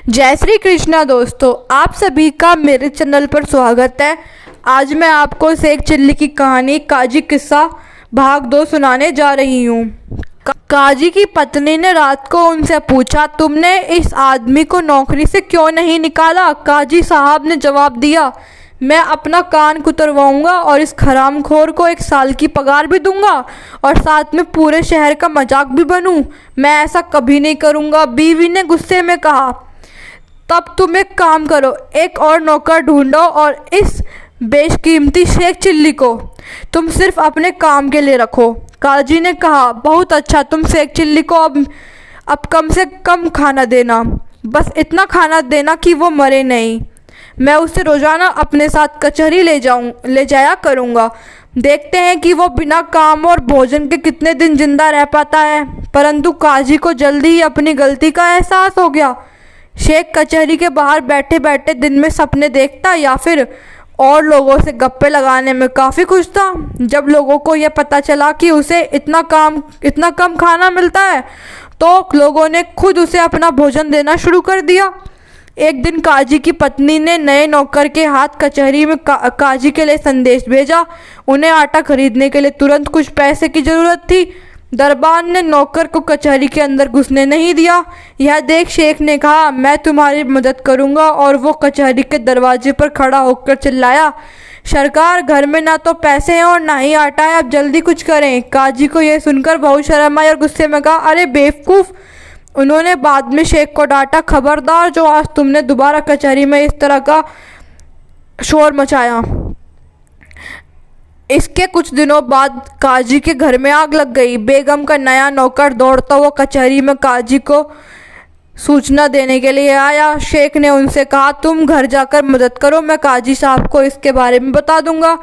जय श्री कृष्णा दोस्तों, आप सभी का मेरे चैनल पर स्वागत है। आज मैं आपको शेख चिल्ली की कहानी काजी किस्सा भाग 2 सुनाने जा रही हूँ। काजी की पत्नी ने रात को उनसे पूछा, तुमने इस आदमी को नौकरी से क्यों नहीं निकाला? काजी साहब ने जवाब दिया, मैं अपना कान कुतरवाऊंगा और इस हरामखोर को 1 साल की पगार भी दूंगा और साथ में पूरे शहर का मजाक भी बनूं। मैं ऐसा कभी नहीं करूंगा। बीवी ने गुस्से में कहा, तब तुम एक काम करो, एक और नौकर ढूंढो और इस बेशकीमती शेख चिल्ली को तुम सिर्फ अपने काम के लिए रखो। काजी ने कहा, बहुत अच्छा, तुम शेख चिल्ली को अब कम से कम खाना देना, बस इतना खाना देना कि वो मरे नहीं। मैं उसे रोज़ाना अपने साथ कचहरी ले जाया करूँगा। देखते हैं कि वो बिना काम और भोजन के कितने दिन जिंदा रह पाता है। परंतु काजी को जल्दी ही अपनी गलती का एहसास हो गया। शेख कचहरी के बाहर बैठे बैठे दिन में सपने देखता या फिर और लोगों से गप्पे लगाने में काफ़ी खुश था। जब लोगों को यह पता चला कि उसे इतना कम खाना मिलता है तो लोगों ने खुद उसे अपना भोजन देना शुरू कर दिया। एक दिन काजी की पत्नी ने नए नौकर के हाथ कचहरी में काजी के लिए संदेश भेजा। उन्हें आटा खरीदने के लिए तुरंत कुछ पैसे की ज़रूरत थी। दरबार ने नौकर को कचहरी के अंदर घुसने नहीं दिया। यह देख शेख ने कहा, मैं तुम्हारी मदद करूंगा, और वो कचहरी के दरवाजे पर खड़ा होकर चिल्लाया, सरकार, घर में ना तो पैसे हैं और ना ही आटा है, अब जल्दी कुछ करें। काजी को यह सुनकर बहुत शर्म आई और गुस्से में कहा, अरे बेवकूफ़। उन्होंने बाद में शेख को डांटा, खबरदार जो आज तुमने दोबारा कचहरी में इस तरह का शोर मचाया। इसके कुछ दिनों बाद काजी के घर में आग लग गई। बेगम का नया नौकर दौड़ता हुआ कचहरी में काजी को सूचना देने के लिए आया। शेख ने उनसे कहा, तुम घर जाकर मदद करो, मैं काजी साहब को इसके बारे में बता दूंगा।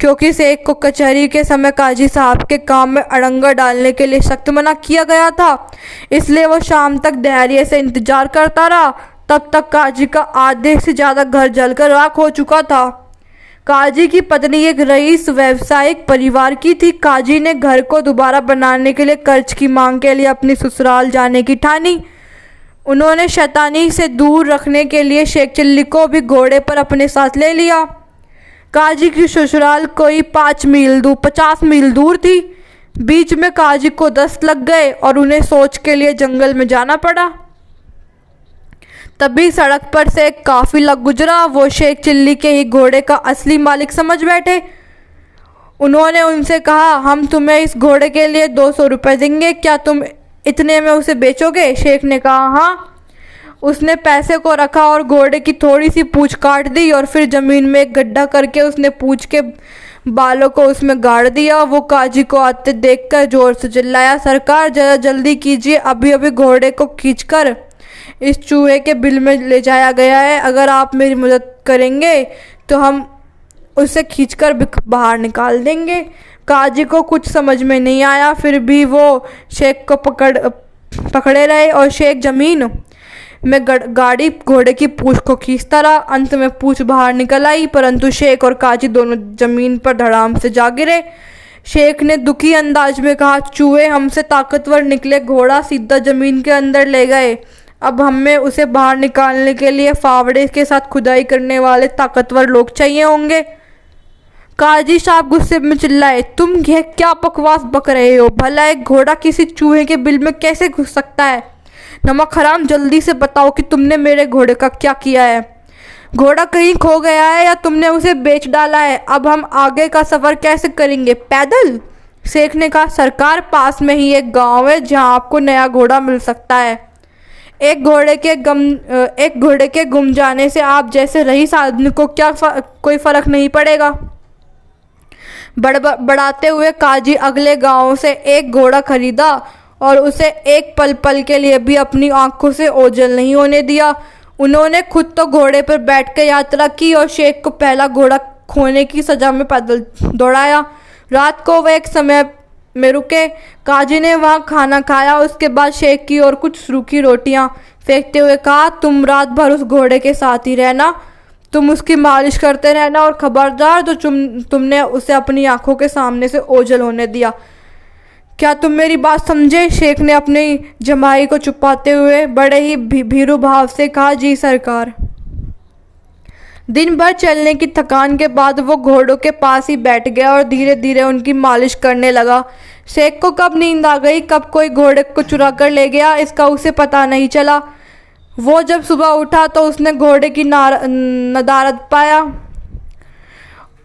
क्योंकि शेख को कचहरी के समय काजी साहब के काम में अड़ंगा डालने के लिए सख्त मना किया गया था, इसलिए वो शाम तक धैर्य से इंतजार करता रहा। तब तक काजी का आधे से ज़्यादा घर जलकर राख हो चुका था। काजी की पत्नी एक रईस व्यावसायिक परिवार की थी। काजी ने घर को दोबारा बनाने के लिए कर्ज की मांग के लिए अपनी ससुराल जाने की ठानी। उन्होंने शैतानी से दूर रखने के लिए शेख चिल्ली को भी घोड़े पर अपने साथ ले लिया। काजी की ससुराल कोई 50 मील दूर थी। बीच में काजी को दस्त लग गए और उन्हें सोच के लिए जंगल में जाना पड़ा। तभी सड़क पर से एक काफिला गुजरा। वो शेख चिल्ली के ही घोड़े का असली मालिक समझ बैठे। उन्होंने उनसे कहा, हम तुम्हें इस घोड़े के लिए 200 रुपये देंगे, क्या तुम इतने में उसे बेचोगे? शेख ने कहा, हाँ। उसने पैसे को रखा और घोड़े की थोड़ी सी पूँछ काट दी और फिर ज़मीन में एक गड्ढा करके उसने पूँछ के बालों को उसमें गाड़ दिया। वो काजी को आते देखकर जोर से चिल्लाया, सरकार, जरा जल्दी कीजिए, अभी अभी घोड़े को खींचकर इस चूहे के बिल में ले जाया गया है। अगर आप मेरी मदद करेंगे तो हम उसे खींचकर बाहर निकाल देंगे। काजी को कुछ समझ में नहीं आया, फिर भी वो शेख को पकड़े रहे और शेख जमीन में गाड़ी घोड़े की पूँछ को खींचता रहा। अंत में पूँछ बाहर निकल आई, परंतु शेख और काजी दोनों जमीन पर धड़ाम से जा गिरे। शेख ने दुखी अंदाज में कहा, चूहे हमसे ताकतवर निकले, घोड़ा सीधा जमीन के अंदर ले गए, अब हमें उसे बाहर निकालने के लिए फावड़े के साथ खुदाई करने वाले ताकतवर लोग चाहिए होंगे। काजी साहब गुस्से में चिल्लाए, तुम ये क्या बकवास बक रहे हो? भला एक घोड़ा किसी चूहे के बिल में कैसे घुस सकता है? नमक हराम, जल्दी से बताओ कि तुमने मेरे घोड़े का क्या किया है। घोड़ा कहीं खो गया है या तुमने उसे बेच डाला है? अब हम आगे का सफ़र कैसे करेंगे, पैदल? शेख ने कहा, सरकार, पास में ही एक गाँव है जहाँ आपको नया घोड़ा मिल सकता है। एक घोड़े के गुम जाने से आप जैसे रईस आदमी को कोई फर्क नहीं पड़ेगा। बढ़ाते हुए काजी अगले गांव से एक घोड़ा खरीदा और उसे एक पल के लिए भी अपनी आंखों से ओझल नहीं होने दिया। उन्होंने खुद तो घोड़े पर बैठकर यात्रा की और शेख को पहला घोड़ा खोने की सजा में पैदल दौड़ाया। रात को वह एक समय में रुके। काजी ने वहाँ खाना खाया। उसके बाद शेख की और कुछ सूखी रोटियाँ फेंकते हुए कहा, तुम रात भर उस घोड़े के साथ ही रहना, तुम उसकी मालिश करते रहना और खबरदार जो तुमने उसे अपनी आंखों के सामने से ओझल होने दिया। क्या तुम मेरी बात समझे? शेख ने अपनी जमाई को छुपाते हुए बड़े ही भीरू भाव से कहा, जी सरकार। दिन भर चलने की थकान के बाद वो घोड़ों के पास ही बैठ गया और धीरे धीरे उनकी मालिश करने लगा। शेख को कब नींद आ गई, कब कोई घोड़े को चुरा कर ले गया, इसका उसे पता नहीं चला। वो जब सुबह उठा तो उसने घोड़े की नदारद पाया।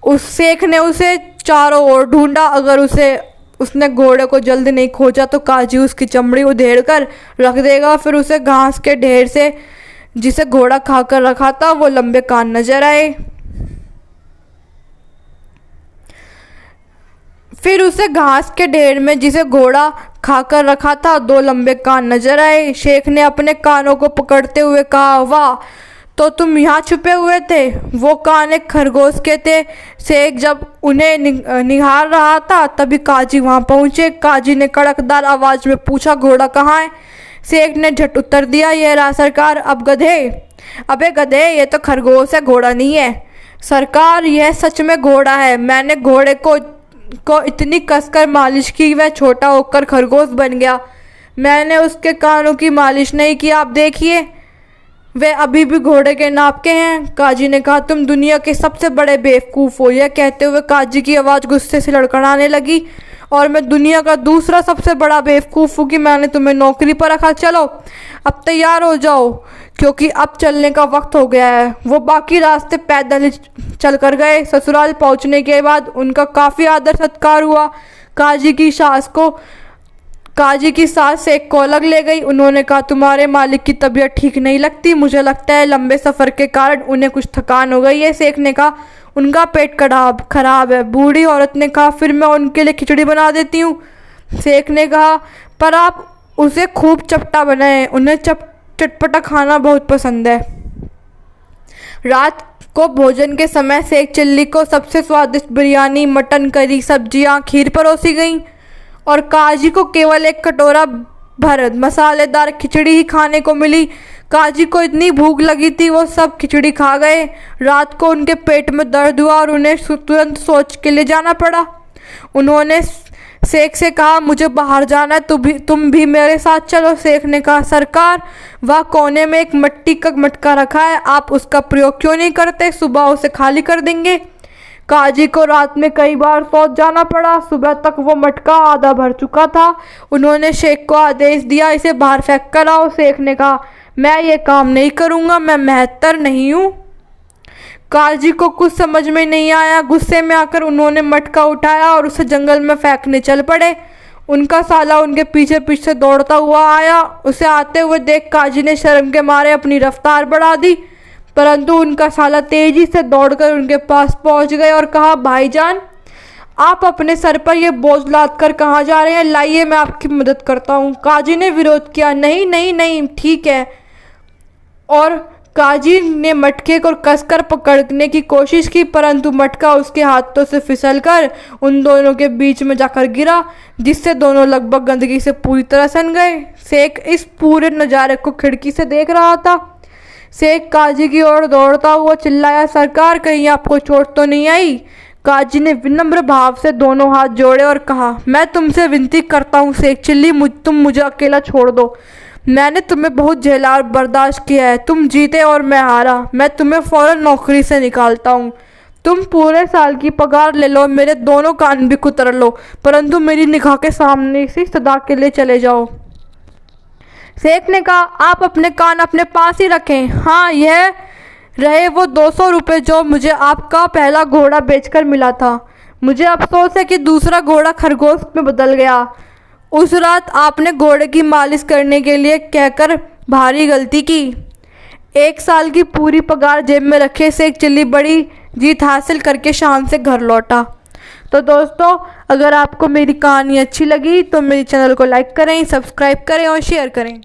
उस शेख ने उसे चारों ओर ढूंढा। अगर उसने घोड़े को जल्दी नहीं खोजा तो काजी उसकी चमड़ी उधेड़ कर रख देगा। फिर उसे घास के ढेर से जिसे घोड़ा खाकर रखा था वो लंबे कान नजर आए। फिर उसे घास के ढेर में जिसे घोड़ा खाकर रखा था 2 लंबे कान नजर आए। शेख ने अपने कानों को पकड़ते हुए कहा, वाह, तो तुम यहाँ छुपे हुए थे। वो कान एक खरगोश के थे। शेख जब उन्हें निहार रहा था तभी काजी वहाँ पहुँचे। काजी ने कड़कदार आवाज़ में पूछा, घोड़ा कहाँ है? शेख ने झट उत्तर दिया, यह रहा सरकार। अब गधे, अबे गधे, ये तो खरगोश है, घोड़ा नहीं है। सरकार, यह सच में घोड़ा है। मैंने घोड़े को इतनी कसकर मालिश की वह छोटा होकर खरगोश बन गया। मैंने उसके कानों की मालिश नहीं की, आप देखिए, वे अभी भी घोड़े के नाप के हैं। काजी ने कहा, तुम दुनिया के सबसे बड़े बेवकूफ़ हो। यह कहते हुए काजी की आवाज़ गुस्से से लड़खड़ाने लगी, और मैं दुनिया का दूसरा सबसे बड़ा बेवकूफ़ हूँ कि मैंने तुम्हें नौकरी पर रखा। चलो अब तैयार हो जाओ, क्योंकि अब चलने का वक्त हो गया है। वो बाकी रास्ते पैदल ही चल कर गए। ससुराल पहुँचने के बाद उनका काफ़ी आदर सत्कार हुआ। काजी की सास शेख को अलग ले गई। उन्होंने कहा, तुम्हारे मालिक की तबीयत ठीक नहीं लगती, मुझे लगता है लंबे सफ़र के कारण उन्हें कुछ थकान हो गई है। शेख ने कहा, उनका पेट खराब है। बूढ़ी औरत ने कहा, फिर मैं उनके लिए खिचड़ी बना देती हूँ। शेख ने कहा, पर आप उसे खूब चपटा बनाएं, उन्हें चटपटा खाना बहुत पसंद है। रात को भोजन के समय शेख चिल्ली को सबसे स्वादिष्ट बिरयानी, मटन करी, सब्जियाँ, खीर परोसी गई और काजी को केवल एक कटोरा भर मसालेदार खिचड़ी ही खाने को मिली। काजी को इतनी भूख लगी थी वो सब खिचड़ी खा गए। रात को उनके पेट में दर्द हुआ और उन्हें तुरंत सोच के लिए जाना पड़ा। उन्होंने शेख से कहा, मुझे बाहर जाना है, तुम भी मेरे साथ चलो। शेख ने कहा, सरकार, वह कोने में एक मिट्टी का मटका रखा है, आप उसका प्रयोग क्यों नहीं करते? सुबह उसे खाली कर देंगे। काजी को रात में कई बार सोच जाना पड़ा। सुबह तक वो मटका आधा भर चुका था। उन्होंने शेख को आदेश दिया, इसे बाहर फेंक कर आओ। शेख ने कहा, मैं ये काम नहीं करूँगा, मैं मेहतर नहीं हूँ। काजी को कुछ समझ में नहीं आया। गुस्से में आकर उन्होंने मटका उठाया और उसे जंगल में फेंकने चल पड़े। उनका साला उनके पीछे पीछे दौड़ता हुआ आया। उसे आते हुए देख काजी ने शर्म के मारे अपनी रफ्तार बढ़ा दी, परंतु उनका साला तेजी से दौड़कर उनके पास पहुंच गए और कहा, भाईजान, आप अपने सर पर यह बोझ लाद कर कहाँ जा रहे हैं? लाइए, मैं आपकी मदद करता हूँ। काजी ने विरोध किया, नहीं नहीं नहीं, ठीक है। और काजी ने मटके को कसकर पकड़ने की कोशिश की, परंतु मटका उसके हाथों से फिसलकर उन दोनों के बीच में जाकर गिरा, जिससे दोनों लगभग गंदगी से पूरी तरह सन गए। शेख इस पूरे नज़ारे को खिड़की से देख रहा था। शेख काजी की ओर दौड़ता हुआ चिल्लाया, सरकार, कहीं आपको चोट तो नहीं आई? काजी ने विनम्र भाव से दोनों हाथ जोड़े और कहा, मैं तुमसे विनती करता हूँ शेख चिल्ली, तुम मुझे अकेला छोड़ दो। मैंने तुम्हें बहुत झेला और बर्दाश्त किया है। तुम जीते और मैं हारा, मैं तुम्हें फ़ौरन नौकरी से निकालता हूँ। तुम पूरे साल की पगार ले लो, मेरे दोनों कान भी कुतर लो, परंतु मेरी निगाह के सामने से सदा के लिए चले जाओ। शेख ने कहा, आप अपने कान अपने पास ही रखें। हाँ, यह रहे वो 200 रुपये जो मुझे आपका पहला घोड़ा बेचकर मिला था। मुझे अफसोस है कि दूसरा घोड़ा खरगोश में बदल गया। उस रात आपने घोड़े की मालिश करने के लिए कहकर भारी गलती की। 1 साल की पूरी पगार जेब में रखे शेख चिल्ली बड़ी जीत हासिल करके शान से घर लौटा। तो दोस्तों, अगर आपको मेरी कहानी अच्छी लगी तो मेरे चैनल को लाइक करें, सब्सक्राइब करें और शेयर करें।